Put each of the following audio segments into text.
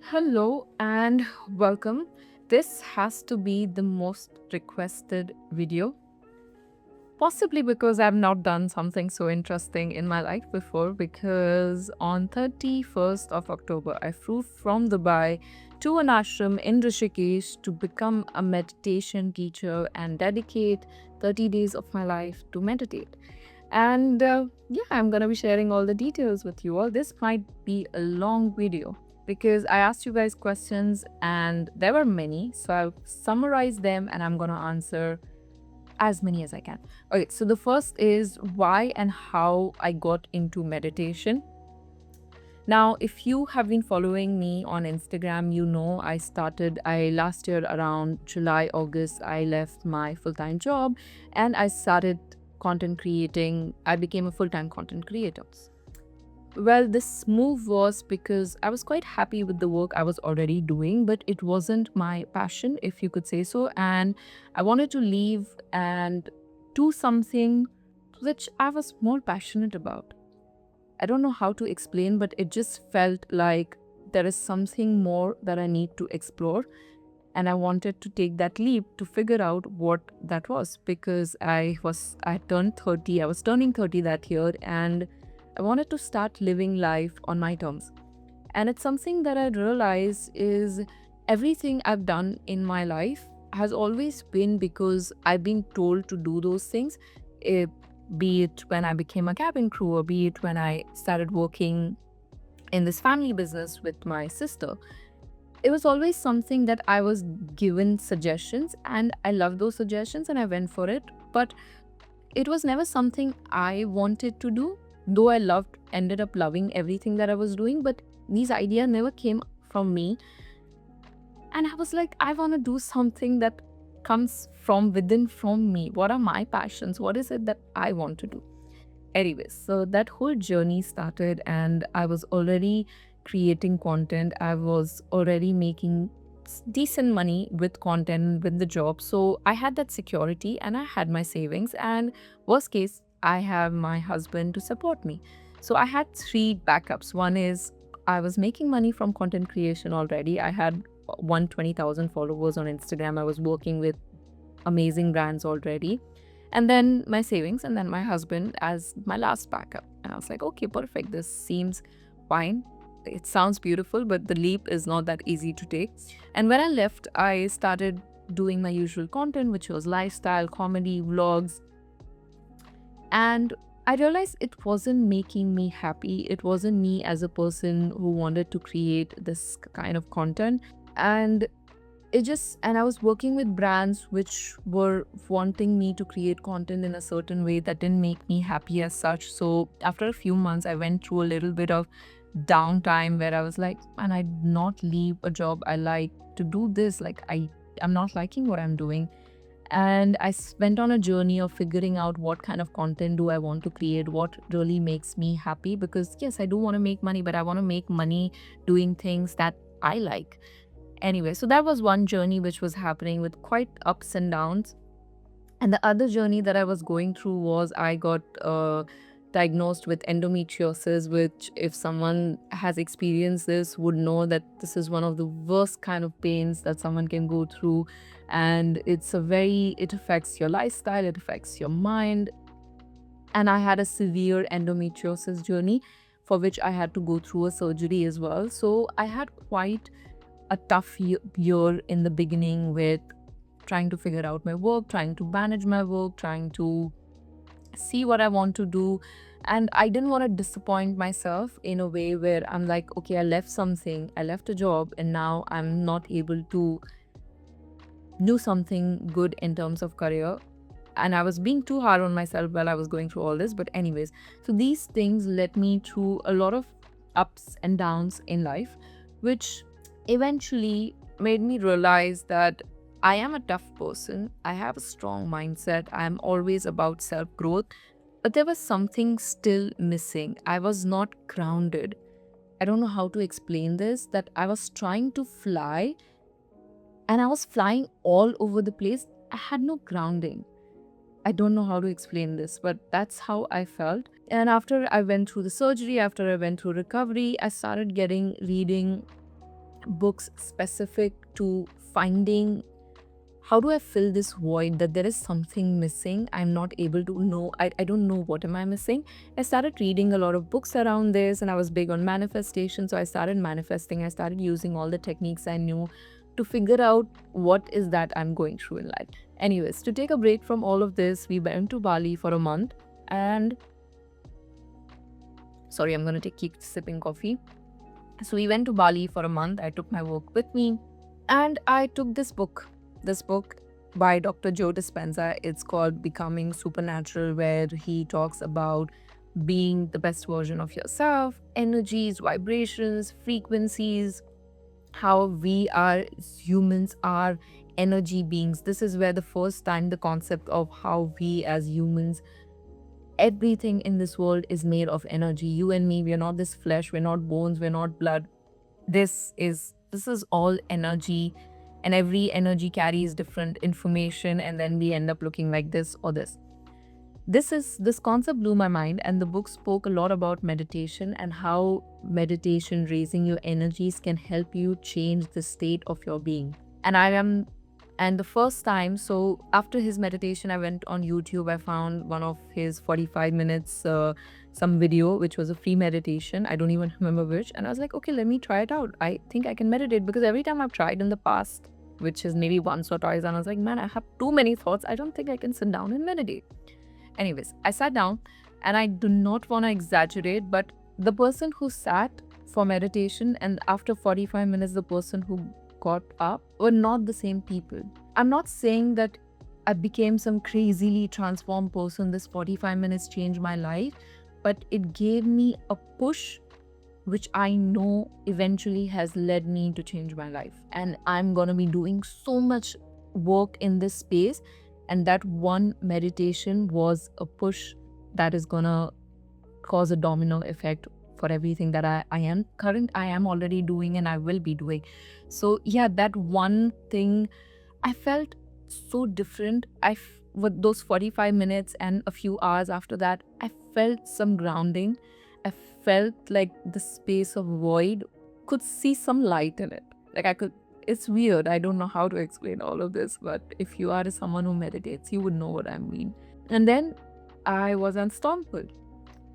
Hello and welcome. This has to be the most requested video, possibly because I've not done something so interesting in my life before. Because on 31st of October, I flew from Dubai to an ashram in Rishikesh to become a meditation teacher and dedicate 30 days of my life to meditate. And yeah, I'm going to be sharing all the details with you all. This might be a long video because I asked you guys questions and there were many. So I'll summarize them and I'm going to answer as many as I can. Okay, so the first is why and how I got into meditation. Now, if you have been following me on Instagram, you know I last year around July, August, I left my full-time job and I started content creating. I became a full-time content creator. Well, this move was because I was quite happy with the work I was already doing, but it wasn't my passion, if you could say so. And I wanted to leave and do something which I was more passionate about. I don't know how to explain, but it just felt like there is something more that I need to explore. And I wanted to take that leap to figure out what that was because I turned 30, I was turning 30 that year, and I wanted to start living life on my terms. And it's something that I realize is everything I've done in my life has always been because I've been told to do those things, eh, be it when I became a cabin crew or be it when I started working in this family business with my sister. It was always something that I was given suggestions and I loved those suggestions and I went for it. But it was never something I wanted to do, though ended up loving everything that I was doing. But these ideas never came from me. And I was like, I want to do something that comes from within, from me. What are my passions? What is it that I want to do? Anyways, so that whole journey started, and I was already creating content. I was already making decent money with content with the job. So I had that security and I had my savings. And worst case, I have my husband to support me. So I had three backups. One is I was making money from content creation already. I had 120,000 followers on Instagram. I was working with amazing brands already, and then my savings, and then my husband as my last backup. And I was like, okay, perfect. This seems fine. It sounds beautiful, but the leap is not that easy to take. And when I left, I started doing my usual content, which was lifestyle, comedy, vlogs. And I realized it wasn't making me happy. It wasn't me as a person who wanted to create this kind of content. And I was working with brands which were wanting me to create content in a certain way that didn't make me happy as such. So after a few months, I went through a little bit of downtime where I was like, man, I'd not leave a job I like to do this. Like I'm not liking what I'm doing. And went on a journey of figuring out what kind of content do I want to create, what really makes me happy. Because yes, I do want to make money, but I want to make money doing things that I like. Anyway, so that was one journey which was happening with quite ups and downs. And the other journey that I was going through was I got diagnosed with endometriosis, which, if someone has experienced this, would know that this is one of the worst kind of pains that someone can go through. And it affects your lifestyle, it affects your mind. And I had a severe endometriosis journey for which I had to go through a surgery as well. So I had quite a tough year in the beginning with trying to figure out my work, trying to manage my work, trying to see what I want to do. And I didn't want to disappoint myself in a way where I'm like, okay, I left a job, and now I'm not able to do something good in terms of career. And I was being too hard on myself while I was going through all this. But, anyways, so these things led me through a lot of ups and downs in life, which eventually made me realize that I am a tough person. I have a strong mindset. I am always about self growth. But there was something still missing. I was not grounded. I don't know how to explain this, that I was trying to fly and I was flying all over the place. I had no grounding. I don't know how to explain this, but that's how I felt. And after I went through the surgery, after I went through recovery, I started reading books specific to finding how do I fill this void, that there is something missing. I'm not able to know. I don't know what am I missing. I started reading a lot of books around this, and I was big on manifestation. So I started manifesting. I started using all the techniques I knew to figure out what is that I'm going through in life. Anyways, to take a break from all of this, we went to Bali for a month. And sorry, I'm going to keep sipping coffee. So we went to Bali for a month. I took my work with me, and I took this book by Dr. Joe Dispenza. It's called Becoming Supernatural, where he talks about being the best version of yourself, energies, vibrations, frequencies, how we are humans are energy beings. This is where the first time the concept of how we as humans, everything in this world is made of energy. You and me, we are not this flesh, we're not bones, we're not blood. This is all energy, and every energy carries different information, and then we end up looking like this or this. This concept blew my mind, and the book spoke a lot about meditation and how meditation, raising your energies, can help you change the state of your being. And the first time, so after his meditation, I went on YouTube. I found one of his 45 minutes some video, which was a free meditation. I don't even remember which. And I was like, okay, let me try it out. I think I can meditate, because every time I've tried in the past, which is maybe once or twice, and I was like, man, I have too many thoughts. I don't think I can sit down and meditate. Anyways, I sat down, and I do not want to exaggerate, but the person who sat for meditation and after 45 minutes, the person who got up were not the same people. I'm not saying that I became some crazily transformed person. This 45 minutes changed my life, but it gave me a push, which I know eventually has led me to change my life. And I'm going to be doing so much work in this space. And that one meditation was a push that is going to cause a domino effect for everything that I am already doing, and I will be doing. So yeah, that one thing, I felt so different. With those 45 minutes and a few hours after that, I felt some grounding. I felt like the space of void could see some light in it. It's weird. I don't know how to explain all of this, but if you are someone who meditates, you would know what I mean. And then I was unstoppable.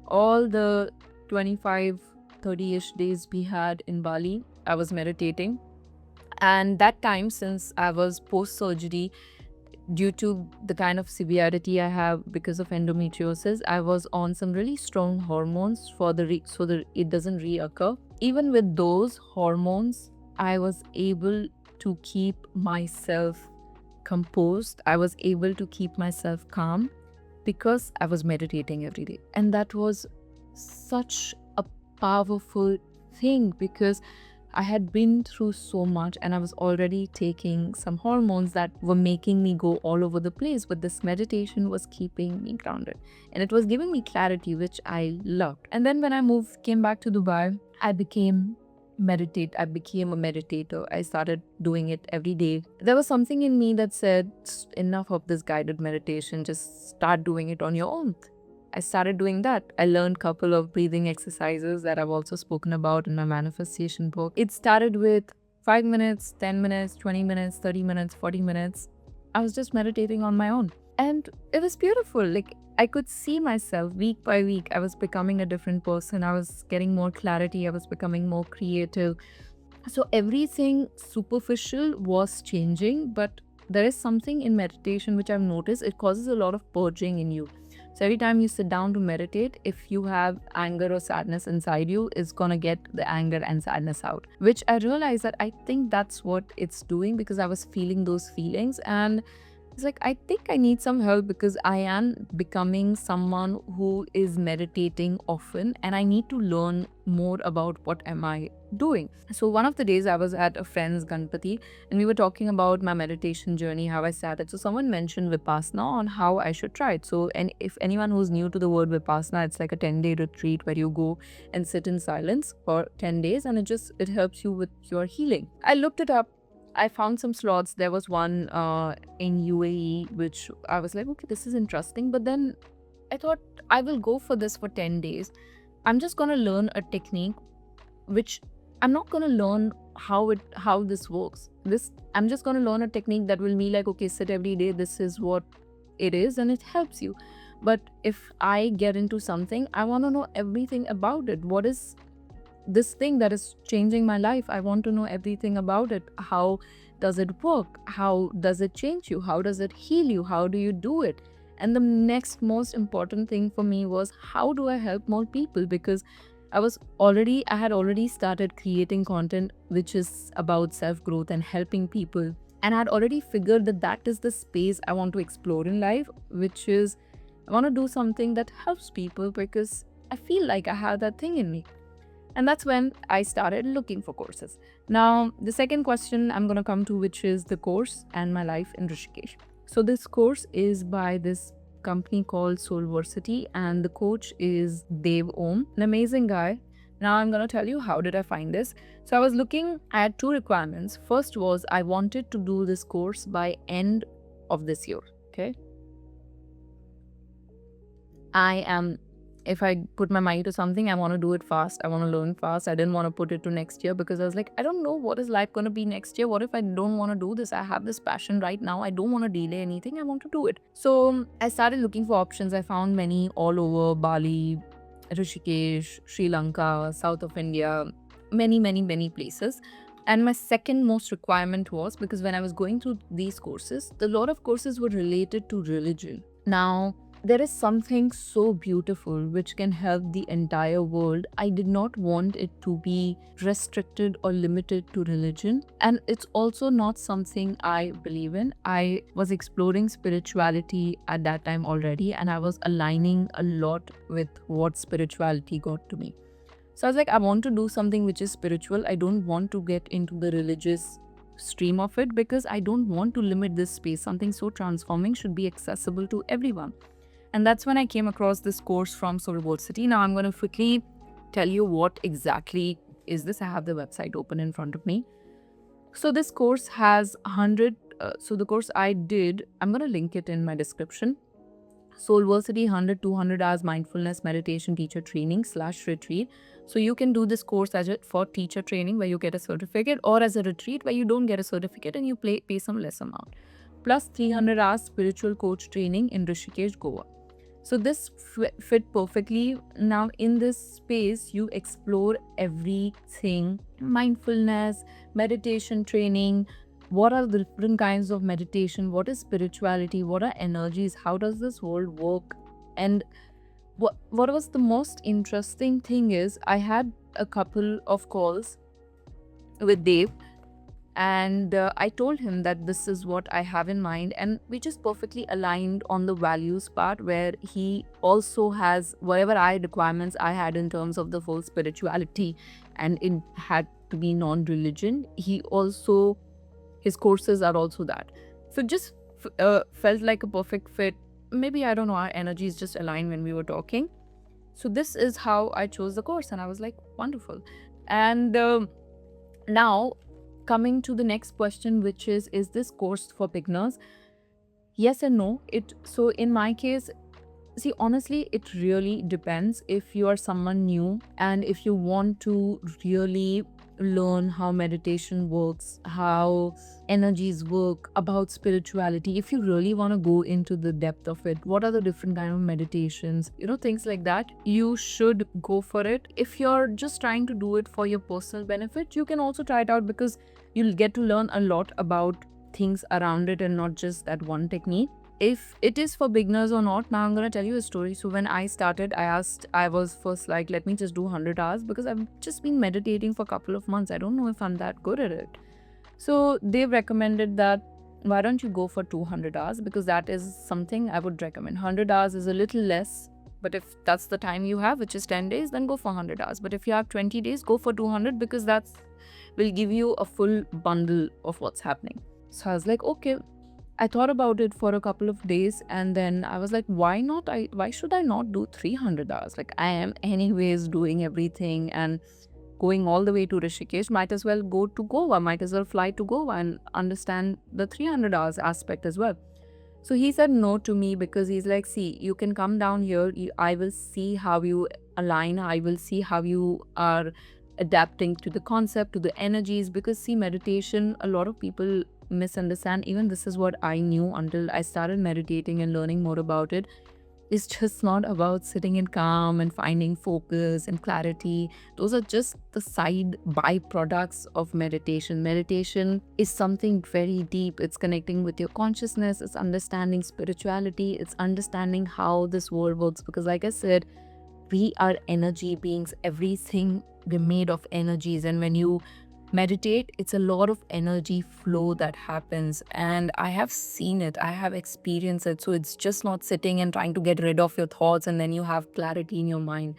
All the 25, 30-ish days we had in Bali, I was meditating. And that time, since I was post-surgery, due to the kind of severity I have because of endometriosis, I was on some really strong hormones so that it doesn't reoccur. Even with those hormones, I was able to keep myself composed. I was able to keep myself calm because I was meditating every day. And that was such a powerful thing, because I had been through so much and I was already taking some hormones that were making me go all over the place, but this meditation was keeping me grounded and it was giving me clarity, which I loved. And then when I came back to Dubai, I became a meditator. I started doing it every day. There was something in me that said, enough of this guided meditation, just start doing it on your own. I started doing that. I learned a couple of breathing exercises that I've also spoken about in my manifestation book. It started with 5 minutes, 10 minutes, 20 minutes, 30 minutes, 40 minutes. I was just meditating on my own. And it was beautiful. Like, I could see myself week by week. I was becoming a different person. I was getting more clarity. I was becoming more creative. So everything superficial was changing, but there is something in meditation which I've noticed. It causes a lot of purging in you. So every time you sit down to meditate, if you have anger or sadness inside you, it's gonna get the anger and sadness out. Which I realized that I think that's what it's doing, because I was feeling those feelings, and it's like, I think I need some help, because I am becoming someone who is meditating often and I need to learn more about what am I doing. So one of the days I was at a friend's Ganpati and we were talking about my meditation journey, how I started. So someone mentioned Vipassana on how I should try it. So, and if anyone who's new to the word Vipassana, it's like a 10-day retreat where you go and sit in silence for 10 days and it helps you with your healing. I looked it up. I found some slots. There was one in UAE, which I was like, okay, this is interesting. But then I thought, I will go for this for 10 days. I'm just going to learn a technique, which I'm not going to learn how this works. This I'm just going to learn a technique that will be like, okay, sit every day, this is what it is, and it helps you. But if I get into something, I want to know everything about it. What is this thing that is changing my life? I want to know everything about it. How does it work? How does it change you? How does it heal you? How do you do it? And the next most important thing for me was, how do I help more people? Because I had already started creating content which is about self-growth and helping people. And I had already figured that that is the space I want to explore in life, which is I want to do something that helps people because I feel like I have that thing in me. And that's when I started looking for courses. Now, the second question I'm going to come to, which is the course and my life in Rishikesh. So this course is by this company called Soulversity, and the coach is Dev Om, an amazing guy. Now I'm going to tell you how did I find this. So I was looking at two requirements. First was I wanted to do this course by end of this year. Okay. If I put my mind to something, I want to do it fast. I want to learn fast. I didn't want to put it to next year because I was like, I don't know what is life going to be next year. What if I don't want to do this? I have this passion right now. I don't want to delay anything. I want to do it. So I started looking for options. I found many all over Bali, Rishikesh, Sri Lanka, south of India, many places. And my second most requirement was, because when I was going through these courses, a lot of courses were related to religion. Now, there is something so beautiful which can help the entire world. I did not want it to be restricted or limited to religion. And it's also not something I believe in. I was exploring spirituality at that time already, and I was aligning a lot with what spirituality got to me. So I was like, I want to do something which is spiritual. I don't want to get into the religious stream of it because I don't want to limit this space. Something so transforming should be accessible to everyone. And that's when I came across this course from Soulversity. Now I'm going to quickly tell you what exactly is this. I have the website open in front of me. So this course has 100. So the course I did, I'm going to link it in my description. Soulversity 100 200 hours mindfulness meditation teacher training /retreat. So you can do this course as for teacher training where you get a certificate, or as a retreat where you don't get a certificate and you pay some less amount. Plus 300 hours spiritual coach training in Rishikesh, Goa. So this fit perfectly. Now in this space, you explore everything: mindfulness, meditation training, what are the different kinds of meditation, what is spirituality, what are energies, how does this world work. And what was the most interesting thing is I had a couple of calls with Dave, and I told him that this is what I have in mind, and we just perfectly aligned on the values part, where he also has whatever requirements I had in terms of the full spirituality, and it had to be non-religion. His courses are also that. So it just felt like a perfect fit. Maybe, I don't know, our energies just aligned when we were talking. So this is how I chose the course, and I was like, wonderful. And now coming to the next question, which is this course for beginners? Yes and no. So in my case, see, honestly, it really depends. If you are someone new and if you want to really learn how meditation works, how energies work, about spirituality, if you really want to go into the depth of it, what are the different kind of meditations, things like that, you should go for it. If you're just trying to do it for your personal benefit, you can also try it out, because you'll get to learn a lot about things around it and not just that one technique. If it is for beginners or not, now I'm going to tell you a story. So when I started, I was first like, let me just do 100 hours, because I've just been meditating for a couple of months. I don't know if I'm that good at it. So they recommended that, why don't you go for 200 hours? Because that is something I would recommend. 100 hours is a little less, but if that's the time you have, which is 10 days, then go for 100 hours. But if you have 20 days, go for 200, because that's will give you a full bundle of what's happening. So I was like, okay. I thought about it for a couple of days, and then I was like, why should I not do 300 hours? Like, I am anyways doing everything and going all the way to Rishikesh. Might as well go to Goa, might as well fly to Goa and understand the 300 hours aspect as well. So he said no to me, because he's like, see, you can come down here. I will see how you align. I will see how you are adapting to the concept, to the energies. Because see, meditation, a lot of people misunderstand. Even this is what I knew until I started meditating and learning more about it. It's just not about sitting in calm and finding focus and clarity. Those are just the side byproducts of meditation. Meditation is something very deep. It's connecting with your consciousness, it's understanding spirituality, it's understanding how this world works. Because, like I said, we are energy beings. Everything, we're made of energies. And when you meditate, it's a lot of energy flow that happens. And I have seen it, I have experienced it. So it's just not sitting and trying to get rid of your thoughts and then you have clarity in your mind.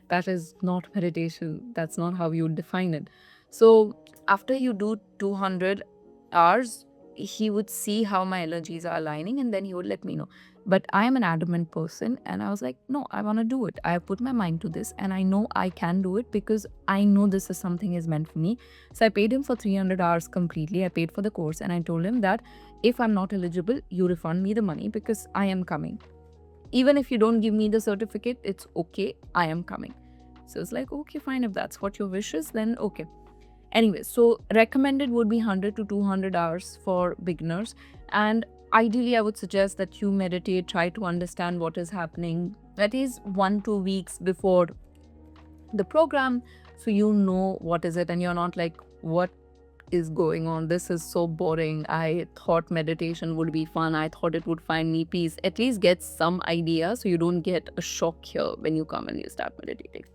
That is not meditation. That's not how you would define it. So after you do 200 hours, he would see how my energies are aligning and then he would let me know. But I am an adamant person and I was like, no, I want to do it. I put my mind to this and I know I can do it because I know this is something is meant for me. So I paid him for 300 hours completely. I paid for the course and I told him that if I'm not eligible, you refund me the money because I am coming. Even if you don't give me the certificate, it's okay. I am coming. So it's like, okay, fine. If that's what your wish is, then okay. Anyway, so recommended would be 100 to 200 hours for beginners. And ideally, I would suggest that you meditate, try to understand what is happening at least 1-2 weeks before the program. So you know what is it and you're not like, what is going on? This is so boring. I thought meditation would be fun. I thought it would find me peace. At least get some idea so you don't get a shock here when you come and you start meditating.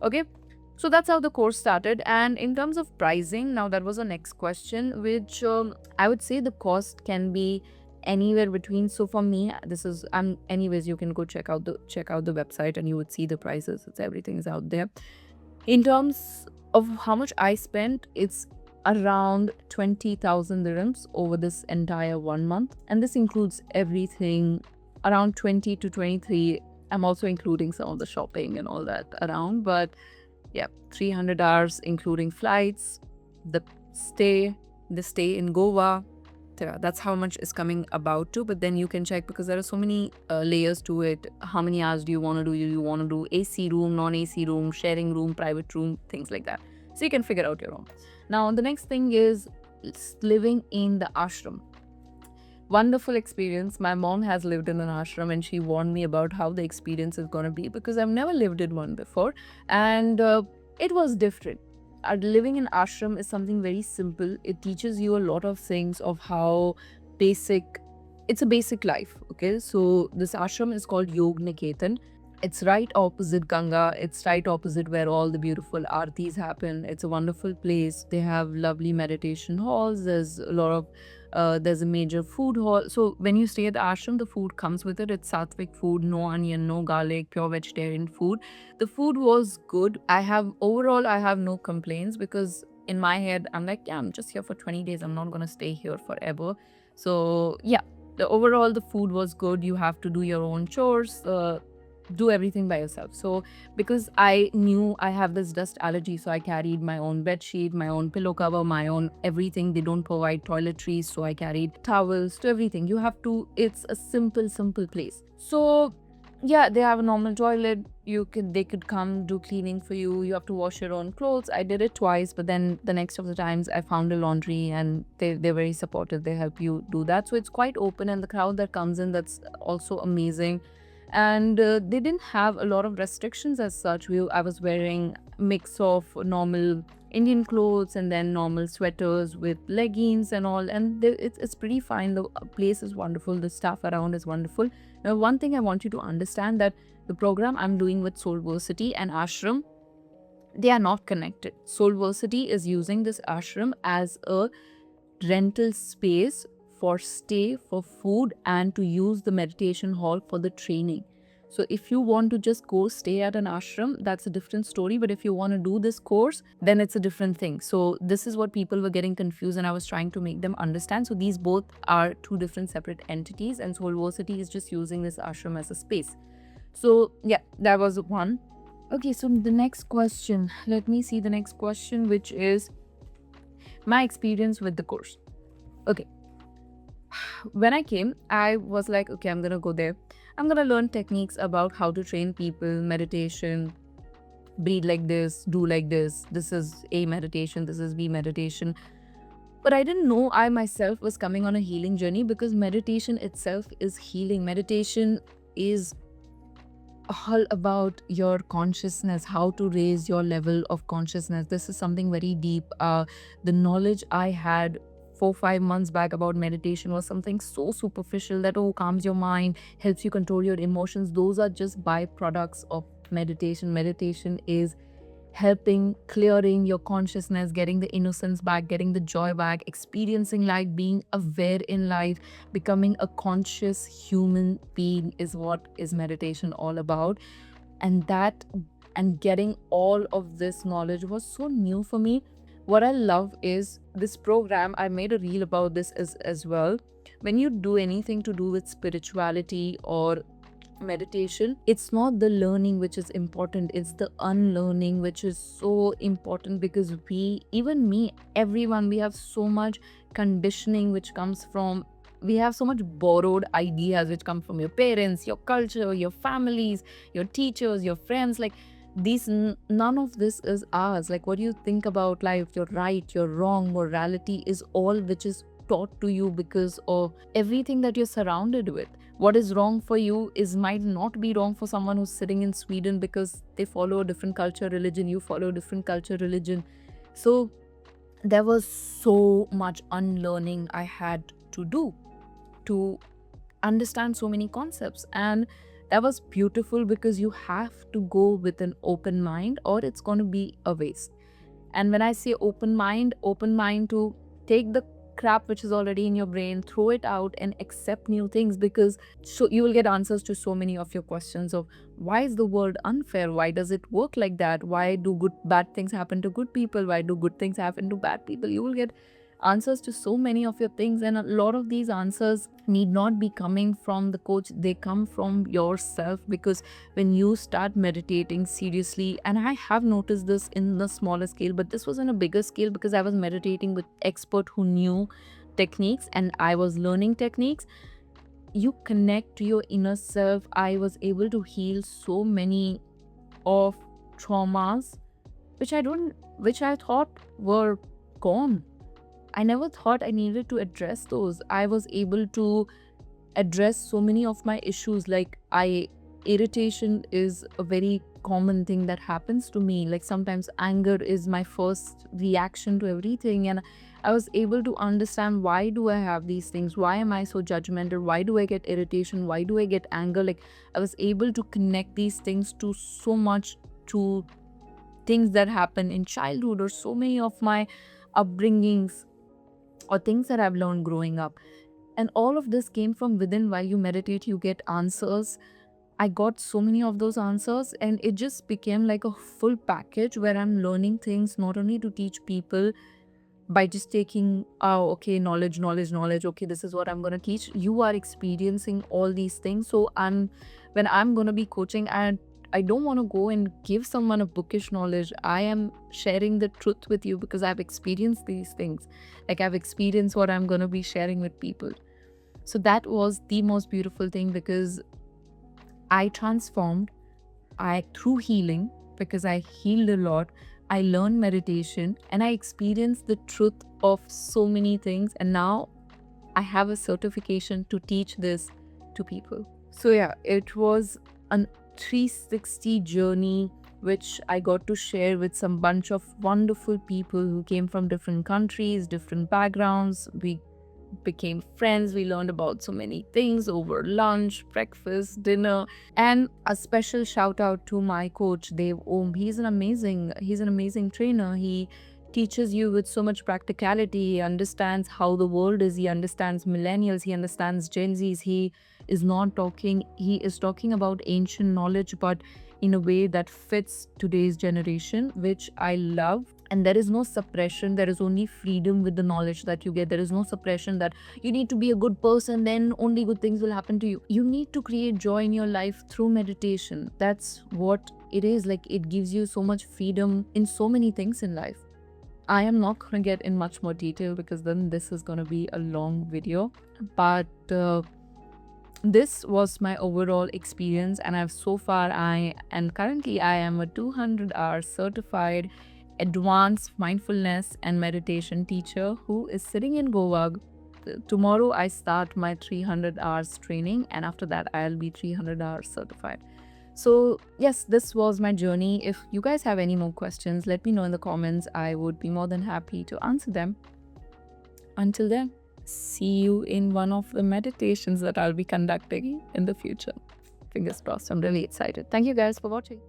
Okay. So that's how the course started. And in terms of pricing, now that was the next question, which I would say the cost can be anywhere between. So for me, this is anyways, you can go check out the website and you would see the prices. It's everything is out there. In terms of how much I spent, it's around 20,000 dirhams over this entire 1 month, and this includes everything around 20 to 23. I'm also including some of the shopping and all that around, but yeah, 300 hours including flights, the stay in Goa. Yeah, that's how much is coming about to. But then you can check because there are so many layers to it. How many hours do you want to do? You want to do AC room, non-AC room, sharing room, private room, things like that. So you can figure out your own. Now the next thing is living in the ashram. Wonderful experience. My mom has lived in an ashram and she warned me about how the experience is going to be because I've never lived in one before, and it was different. Living in ashram is something very simple. It teaches you a lot of things of how it's a basic life. Okay, so this ashram is called Yog Niketan. It's right opposite Ganga. It's right opposite where all the beautiful aartis happen. It's a wonderful place. They have lovely meditation halls. There's a lot of there's a major food hall. So when you stay at the ashram, the food comes with it. It's sattvic food, no onion, no garlic, pure vegetarian food. The food was good. I have no complaints because in my head, I'm like, yeah, I'm just here for 20 days. I'm not going to stay here forever. So yeah, the food was good. You have to do your own chores. Do everything by yourself. So because I knew I have this dust allergy, so I carried my own bed sheet, my own pillow cover, my own everything. They don't provide toiletries, so I carried towels to everything. It's a simple place. So yeah, they have a normal toilet. They could come do cleaning for you. You have to wash your own clothes. I did it twice, but then the next of the times I found a laundry and they're very supportive. They help you do that. So it's quite open, and the crowd that comes in, that's also amazing. And they didn't have a lot of restrictions as such. I was wearing mix of normal Indian clothes and then normal sweaters with leggings and all, and it's pretty fine. The place is wonderful. The staff around is wonderful. Now, one thing I want you to understand, that the program I'm doing with Soulversity and Ashram, they are not connected. Soulversity is using this ashram as a rental space for stay, for food, and to use the meditation hall for the training. So if you want to just go stay at an ashram, that's a different story. But if you want to do this course, then it's a different thing. So this is what people were getting confused, and I was trying to make them understand. So these both are two different separate entities, and Soulversity is just using this ashram as a space. So yeah, that was one. Okay, so the next question, let me see the next question, which is my experience with the course. Okay. When I came, I was like, okay, I'm going to go there. I'm going to learn techniques about how to train people, meditation, breathe like this, do like this is A meditation, this is B meditation. But I didn't know I myself was coming on a healing journey, because meditation itself is healing. Meditation is all about your consciousness, how to raise your level of consciousness. This is something very deep. The knowledge I had 4 5 months back about meditation was something so superficial, that calms your mind, helps you control your emotions. Those are just byproducts of meditation. Meditation is helping clearing your consciousness, getting the innocence back, getting the joy back, experiencing life, being aware in life, becoming a conscious human being is what is meditation all about. And getting all of this knowledge was so new for me. What I love is this program. I made a reel about this as well. When you do anything to do with spirituality or meditation, it's not the learning which is important, it's the unlearning which is so important. Because even me, everyone, we have so much conditioning which comes from, we have so much borrowed ideas which come from your parents, your culture, your families, your teachers, your friends. Like none of this is ours. Like, what do you think about life, you're right, you're wrong, morality is all which is taught to you because of everything that you're surrounded with. What is wrong for you might not be wrong for someone who's sitting in Sweden, because they follow a different culture, religion, you follow a different culture, religion. So there was so much unlearning I had to do to understand so many concepts. And that was beautiful, because you have to go with an open mind or it's going to be a waste. And when I say open mind to take the crap which is already in your brain, throw it out and accept new things, because so you will get answers to so many of your questions of why is the world unfair, why does it work like that, why do bad things happen to good people, why do good things happen to bad people. You will get answers to so many of your things, and a lot of these answers need not be coming from the coach, they come from yourself. Because when you start meditating seriously, and I have noticed this in the smaller scale, but this was in a bigger scale, because I was meditating with expert who knew techniques and I was learning techniques. You connect to your inner self. I was able to heal so many of traumas which I thought were gone. I never thought I needed to address those. I was able to address so many of my issues. Like irritation is a very common thing that happens to me. Like sometimes anger is my first reaction to everything. And I was able to understand, why do I have these things? Why am I so judgmental? Why do I get irritation? Why do I get anger? Like I was able to connect these things to so much, to things that happen in childhood or so many of my upbringings or things that I've learned growing up. And all of this came from within. While you meditate, you get answers. I got so many of those answers, and it just became like a full package where I'm learning things not only to teach people by just taking, oh, okay, knowledge. Okay, this is what I'm going to teach. You are experiencing all these things. So when I'm going to be coaching, and I don't want to go and give someone a bookish knowledge. I am sharing the truth with you because I've experienced these things. Like I've experienced what I'm going to be sharing with people. So that was the most beautiful thing, because I transformed, through healing, because I healed a lot. I learned meditation and I experienced the truth of so many things. And now I have a certification to teach this to people. So yeah, it was a 360 journey which I got to share with some bunch of wonderful people who came from different countries, different backgrounds. We became friends. We learned about so many things over lunch, breakfast, dinner. And a special shout out to my coach, Dev Om. He's an amazing trainer. He teaches you with so much practicality. He understands how the world is. He understands millennials. He understands Gen Zs. He is talking about ancient knowledge, but in a way that fits today's generation, which I love. And there is no suppression. There is only freedom with the knowledge that you get. There is no suppression that you need to be a good person, then only good things will happen to you. You need to create joy in your life through meditation. That's what it is. Like, it gives you so much freedom in so many things in life. I am not going to get in much more detail because then this is going to be a long video. But this was my overall experience, and currently I am a 200-hour certified advanced mindfulness and meditation teacher who is sitting in Goa. Tomorrow I start my 300 hours training, and after that I'll be 300 hours certified. So yes, this was my journey. If you guys have any more questions, let me know in the comments. I would be more than happy to answer them. Until then, see you in one of the meditations that I'll be conducting in the future. Fingers crossed. I'm really excited. Thank you guys for watching.